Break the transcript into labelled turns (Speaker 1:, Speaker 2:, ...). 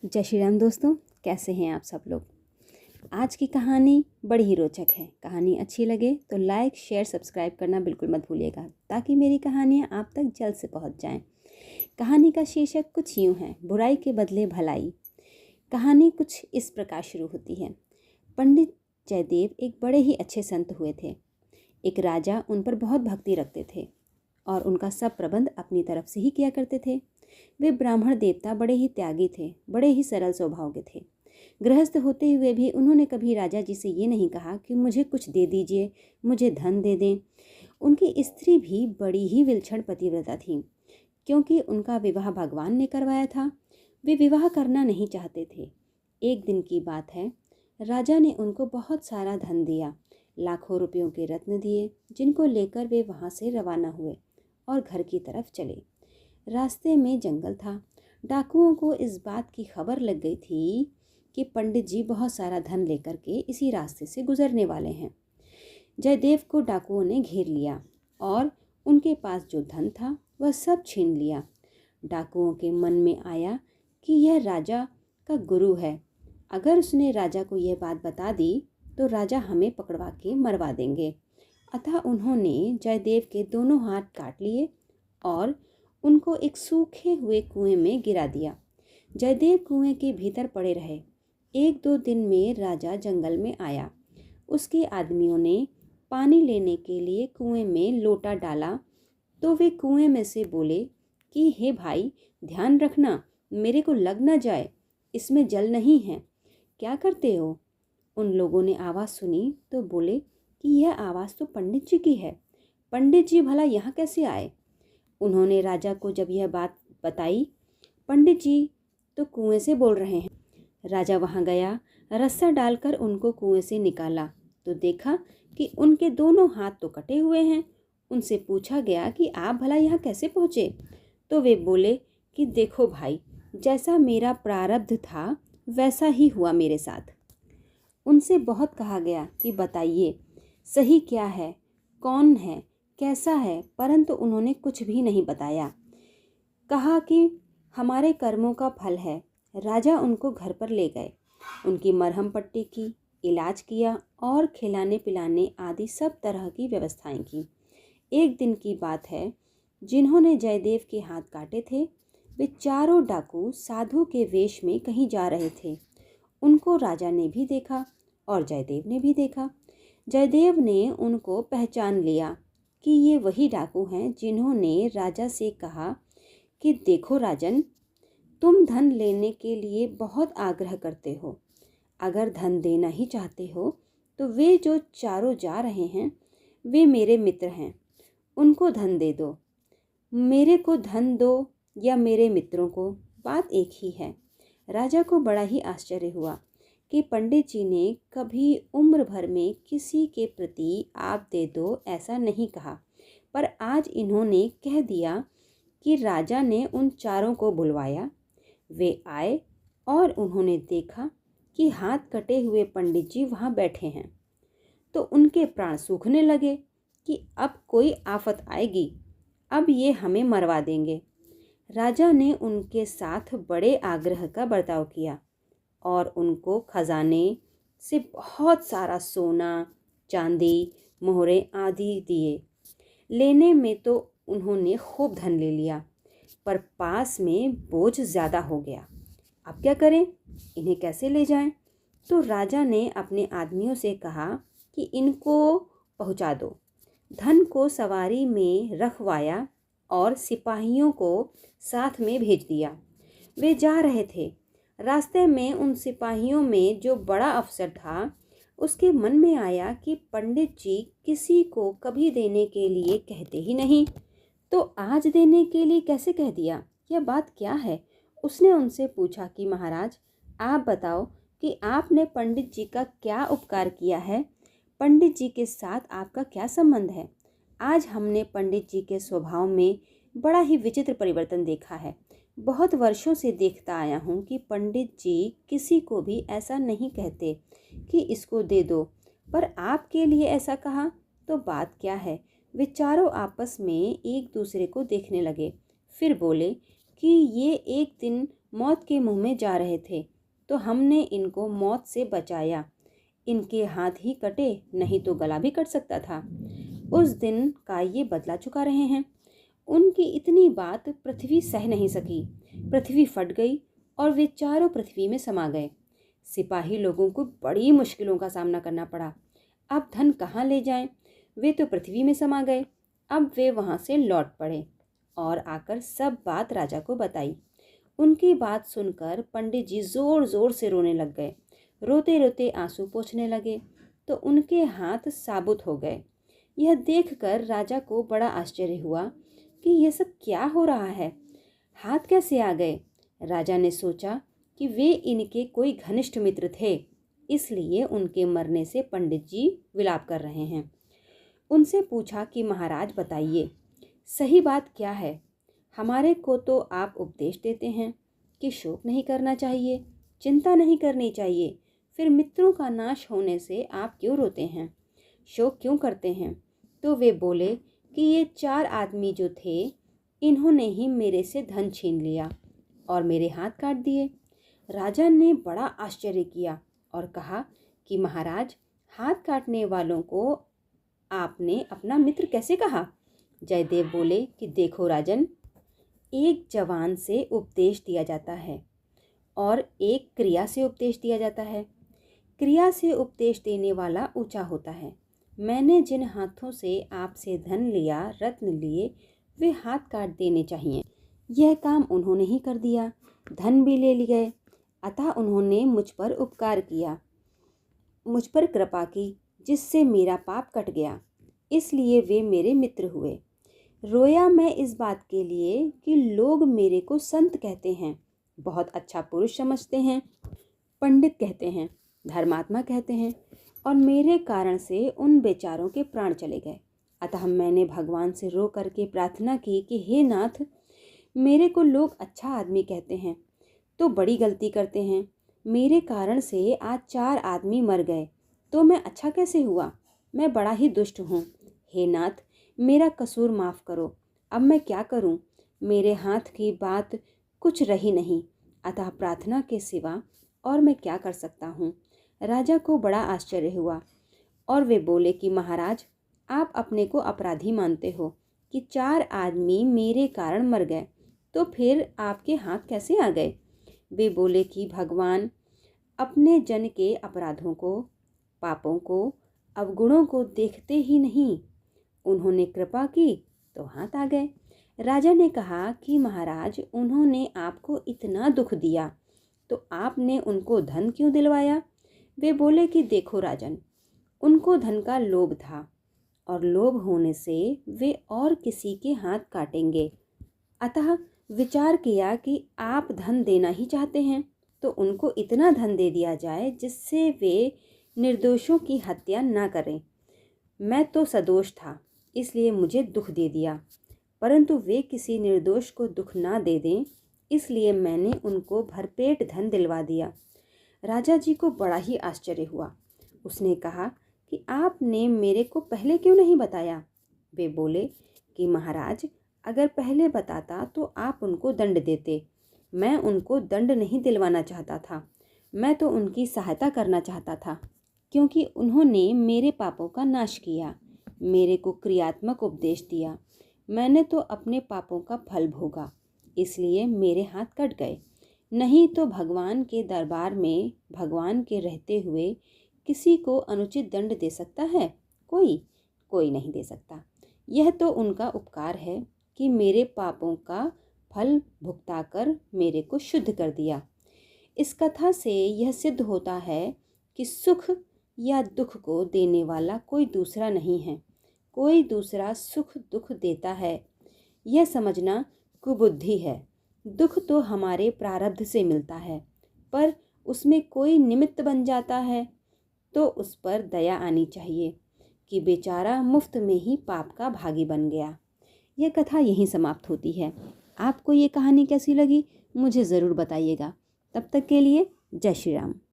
Speaker 1: जय श्री राम दोस्तों, कैसे हैं आप सब लोग। आज की कहानी बड़ी ही रोचक है। कहानी अच्छी लगे तो लाइक शेयर सब्सक्राइब करना बिल्कुल मत भूलिएगा, ताकि मेरी कहानियाँ आप तक जल्द से पहुँच जाएं। कहानी का शीर्षक कुछ यूँ है, बुराई के बदले भलाई। कहानी कुछ इस प्रकार शुरू होती है। पंडित जयदेव एक बड़े ही अच्छे संत हुए थे। एक राजा उन पर बहुत भक्ति रखते थे और उनका सब प्रबंध अपनी तरफ से ही किया करते थे। वे ब्राह्मण देवता बड़े ही त्यागी थे, बड़े ही सरल स्वभाव के थे। गृहस्थ होते हुए भी उन्होंने कभी राजा जी से ये नहीं कहा कि मुझे कुछ दे दीजिए, मुझे धन दे दें। उनकी स्त्री भी बड़ी ही विलक्षण पतिव्रता थी। क्योंकि उनका विवाह भगवान ने करवाया था, वे विवाह करना नहीं चाहते थे। एक दिन की बात है, राजा ने उनको बहुत सारा धन दिया, लाखों रुपयों के रत्न दिए, जिनको लेकर वे वहाँ से रवाना हुए और घर की तरफ चले। रास्ते में जंगल था। डाकुओं को इस बात की खबर लग गई थी कि पंडित जी बहुत सारा धन लेकर के इसी रास्ते से गुजरने वाले हैं। जयदेव को डाकुओं ने घेर लिया और उनके पास जो धन था वह सब छीन लिया। डाकुओं के मन में आया कि यह राजा का गुरु है, अगर उसने राजा को यह बात बता दी तो राजा हमें पकड़वा के मरवा देंगे। अतः उन्होंने जयदेव के दोनों हाथ काट लिए और उनको एक सूखे हुए कुएं में गिरा दिया। जयदेव कुएं के भीतर पड़े रहे। 1-2 दिन में राजा जंगल में आया। उसके आदमियों ने पानी लेने के लिए कुएं में लोटा डाला तो वे कुएं में से बोले कि हे भाई, ध्यान रखना, मेरे को लग न जाए, इसमें जल नहीं है। क्या करते हो? उन लोगों ने आवाज़ सुनी तो बोले कि यह आवाज़ तो पंडित जी की है। पंडित जी भला यहाँ कैसे आए? उन्होंने राजा को जब यह बात बताई, पंडित जी तो कुएं से बोल रहे हैं। राजा वहां गया, रस्सा डालकर उनको कुएं से निकाला तो देखा कि उनके दोनों हाथ तो कटे हुए हैं। उनसे पूछा गया कि आप भला यहाँ कैसे पहुँचे? तो वे बोले कि देखो भाई, जैसा मेरा प्रारब्ध था वैसा ही हुआ मेरे साथ। उनसे बहुत कहा गया कि बताइए सही क्या है, कौन है, कैसा है, परंतु उन्होंने कुछ भी नहीं बताया। कहा कि हमारे कर्मों का फल है। राजा उनको घर पर ले गए, उनकी मरहम पट्टी की, इलाज किया और खिलाने पिलाने आदि सब तरह की व्यवस्थाएं की। एक दिन की बात है, जिन्होंने जयदेव के हाथ काटे थे वे चारों डाकू साधु के वेश में कहीं जा रहे थे। उनको राजा ने भी देखा और जयदेव ने भी देखा। जयदेव ने उनको पहचान लिया कि ये वही डाकू हैं जिन्होंने राजा से कहा कि देखो राजन, तुम धन लेने के लिए बहुत आग्रह करते हो। अगर धन देना ही चाहते हो तो वे जो चारों जा रहे हैं वे मेरे मित्र हैं, उनको धन दे दो। मेरे को धन दो या मेरे मित्रों को, बात एक ही है। राजा को बड़ा ही आश्चर्य हुआ कि पंडित जी ने कभी उम्र भर में किसी के प्रति आप दे दो ऐसा नहीं कहा, पर आज इन्होंने कह दिया कि राजा ने उन चारों को बुलवाया। वे आए और उन्होंने देखा कि हाथ कटे हुए पंडित जी वहाँ बैठे हैं, तो उनके प्राण सूखने लगे कि अब कोई आफत आएगी, अब ये हमें मरवा देंगे। राजा ने उनके साथ बड़े आग्रह का बर्ताव किया और उनको खजाने से बहुत सारा सोना, चांदी, मोहरें आदि दिए। लेने में तो उन्होंने खूब धन ले लिया, पर पास में बोझ ज़्यादा हो गया। अब क्या करें, इन्हें कैसे ले जाएं? तो राजा ने अपने आदमियों से कहा कि इनको पहुंचा दो। धन को सवारी में रखवाया और सिपाहियों को साथ में भेज दिया। वे जा रहे थे। रास्ते में उन सिपाहियों में जो बड़ा अफसर था, उसके मन में आया कि पंडित जी किसी को कभी देने के लिए कहते ही नहीं, तो आज देने के लिए कैसे कह दिया, यह बात क्या है? उसने उनसे पूछा कि महाराज, आप बताओ कि आपने पंडित जी का क्या उपकार किया है? पंडित जी के साथ आपका क्या संबंध है? आज हमने पंडित जी के स्वभाव में बड़ा ही विचित्र परिवर्तन देखा है। बहुत वर्षों से देखता आया हूँ कि पंडित जी किसी को भी ऐसा नहीं कहते कि इसको दे दो, पर आपके लिए ऐसा कहा तो बात क्या है? वे चारों आपस में एक दूसरे को देखने लगे, फिर बोले कि ये एक दिन मौत के मुंह में जा रहे थे, तो हमने इनको मौत से बचाया। इनके हाथ ही कटे, नहीं तो गला भी कट सकता था। उस दिन का ये बदला चुका रहे हैं। उनकी इतनी बात पृथ्वी सह नहीं सकी। पृथ्वी फट गई और वे चारों पृथ्वी में समा गए। सिपाही लोगों को बड़ी मुश्किलों का सामना करना पड़ा। अब धन कहाँ ले जाएं? वे तो पृथ्वी में समा गए। अब वे वहाँ से लौट पड़े और आकर सब बात राजा को बताई। उनकी बात सुनकर पंडित जी जोर जोर से रोने लग गए। रोते रोते आंसू पोंछने लगे तो उनके हाथ साबुत हो गए। यह देखकर राजा को बड़ा आश्चर्य हुआ कि यह सब क्या हो रहा है, हाथ कैसे आ गए। राजा ने सोचा कि वे इनके कोई घनिष्ठ मित्र थे, इसलिए उनके मरने से पंडित जी विलाप कर रहे हैं। उनसे पूछा कि महाराज बताइए, सही बात क्या है? हमारे को तो आप उपदेश देते हैं कि शोक नहीं करना चाहिए, चिंता नहीं करनी चाहिए, फिर मित्रों का नाश होने से आप क्यों रोते हैं, शोक क्यों करते हैं? तो वे बोले कि ये 4 आदमी जो थे, इन्होंने ही मेरे से धन छीन लिया और मेरे हाथ काट दिए। राजा ने बड़ा आश्चर्य किया और कहा कि महाराज, हाथ काटने वालों को आपने अपना मित्र कैसे कहा? जयदेव बोले कि देखो राजन, एक जवान से उपदेश दिया जाता है और एक क्रिया से उपदेश दिया जाता है। क्रिया से उपदेश देने वाला ऊंचा होता है। मैंने जिन हाथों से आपसे धन लिया, रत्न लिए, वे हाथ काट देने चाहिए। यह काम उन्होंने ही कर दिया, धन भी ले लिए, अतः उन्होंने मुझ पर उपकार किया, मुझ पर कृपा की, जिससे मेरा पाप कट गया, इसलिए वे मेरे मित्र हुए। रोया मैं इस बात के लिए कि लोग मेरे को संत कहते हैं, बहुत अच्छा पुरुष समझते हैं, पंडित कहते हैं, धर्मात्मा कहते हैं, और मेरे कारण से उन बेचारों के प्राण चले गए। अतः मैंने भगवान से रो करके प्रार्थना की कि हे नाथ, मेरे को लोग अच्छा आदमी कहते हैं तो बड़ी गलती करते हैं। मेरे कारण से आज 4 आदमी मर गए, तो मैं अच्छा कैसे हुआ? मैं बड़ा ही दुष्ट हूँ। हे नाथ, मेरा कसूर माफ़ करो। अब मैं क्या करूँ? मेरे हाथ की बात कुछ रही नहीं, अतः प्रार्थना के सिवा और मैं क्या कर सकता हूँ? राजा को बड़ा आश्चर्य हुआ और वे बोले कि महाराज, आप अपने को अपराधी मानते हो कि 4 आदमी मेरे कारण मर गए, तो फिर आपके हाथ कैसे आ गए? वे बोले कि भगवान अपने जन के अपराधों को, पापों को, अवगुणों को देखते ही नहीं। उन्होंने कृपा की तो हाथ आ गए। राजा ने कहा कि महाराज, उन्होंने आपको इतना दुख दिया तो आपने उनको धन क्यों दिलवाया? वे बोले कि देखो राजन, उनको धन का लोभ था और लोभ होने से वे और किसी के हाथ काटेंगे। अतः विचार किया कि आप धन देना ही चाहते हैं, तो उनको इतना धन दे दिया जाए जिससे वे निर्दोषों की हत्या ना करें। मैं तो सदोष था, इसलिए मुझे दुख दे दिया, परंतु वे किसी निर्दोष को दुख ना दे दें, इसलिए मैंने उनको भरपेट धन दिलवा दिया। राजा जी को बड़ा ही आश्चर्य हुआ। उसने कहा कि आपने मेरे को पहले क्यों नहीं बताया? वे बोले कि महाराज, अगर पहले बताता तो आप उनको दंड देते। मैं उनको दंड नहीं दिलवाना चाहता था, मैं तो उनकी सहायता करना चाहता था, क्योंकि उन्होंने मेरे पापों का नाश किया, मेरे को क्रियात्मक उपदेश दिया। मैंने तो अपने पापों का फल भोगा, इसलिए मेरे हाथ कट गए। नहीं तो भगवान के दरबार में भगवान के रहते हुए किसी को अनुचित दंड दे सकता है? कोई नहीं दे सकता। यह तो उनका उपकार है कि मेरे पापों का फल भुगताकर मेरे को शुद्ध कर दिया। इस कथा से यह सिद्ध होता है कि सुख या दुख को देने वाला कोई दूसरा नहीं है, कोई दूसरा सुख दुख देता है, यह समझना कुबुद्धि है। दुख तो हमारे प्रारब्ध से मिलता है, पर उसमें कोई निमित्त बन जाता है तो उस पर दया आनी चाहिए कि बेचारा मुफ्त में ही पाप का भागी बन गया। यह कथा यहीं समाप्त होती है। आपको ये कहानी कैसी लगी मुझे ज़रूर बताइएगा। तब तक के लिए जय श्री राम।